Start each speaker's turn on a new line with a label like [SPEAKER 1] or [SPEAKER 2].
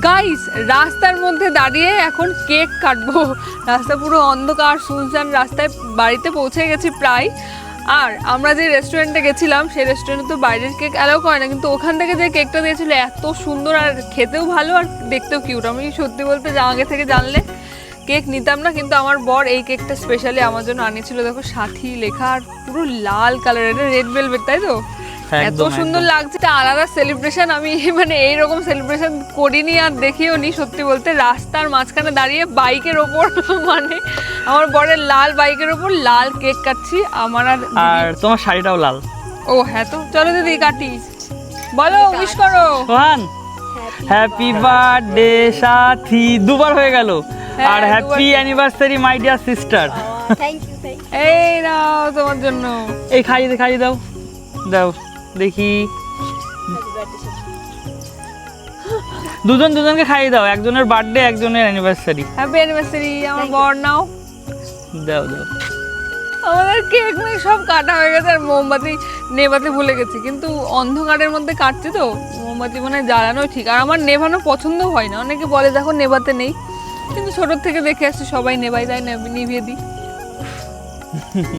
[SPEAKER 1] Guys রাস্তার মধ্যে দাঁড়িয়ে এখন কেক কাটবো। রাস্তা পুরো অন্ধকার, শুনশান রাস্তায়। বাড়িতে পৌঁছে গেছি প্রায়। আর আমরা যে রেস্টুরেন্টে গেছিলাম সেই রেস্টুরেন্টে তো বাইরের কেক অ্যালাউ করে না, কিন্তু ওখান থেকে যে কেকটা দিয়েছিল এত সুন্দর আর খেতেও ভালো আর দেখতেও কিউট। আমি সত্যি বলতে আগে থেকে জানলে কেক নিতাম না, কিন্তু আমার বর এই কেকটা স্পেশালি আমার জন্য আনিয়েছিল। দেখো সাথী লেখা আর পুরো লাল কালার, এটা রেড ভেলভেট, তাই তো? এত সুন্দর লাগছে, এটা আলাদা সেলিব্রেশন। আমি মানে এইরকম সেলিব্রেশন করিনি আর দেখিও নি সত্যি বলতে। রাস্তার মাঝখানে দাঁড়িয়ে বাইকের ওপর মানে আমার বরের লাল বাইকের ওপর লাল কেক কাটছি আমার। আর
[SPEAKER 2] তোমার শাড়িটাও লাল।
[SPEAKER 1] ও হ্যাঁ, তো চলো দিদি কাটি, বলো উইশ করো।
[SPEAKER 2] সোহান হ্যাপি বার্থডে সাথী, দুবার হয়ে গেল। আর happy anniversary my dear sister.
[SPEAKER 3] Thank you.
[SPEAKER 1] এই নাও তোমার জন্য।
[SPEAKER 2] এই খাইয়ে দাও, দাও দেখি। দুজনকে খাইয়ে দাও, একজনের বার্থডে একজনের অ্যানিভার্সারি।
[SPEAKER 1] হ্যাপি অ্যানিভার্সারি আমার বর, নাও
[SPEAKER 2] দাও।
[SPEAKER 1] আমাদের কেক মেক সব কাটা হয়ে গেছে আর মোমবাতি নেভাতে ভুলে গেছি, কিন্তু অন্ধকারের মধ্যে কাটছি তো মোমবাতি মানে জ্বালানো ঠিক। আর আমার নেভানো পছন্দ হয় না, অনেকে বলে দেখো নেভাতে নেই, কিন্তু ছোটোর থেকে দেখে আসছি সবাই নেভাই, তাই নিভিয়ে দিই।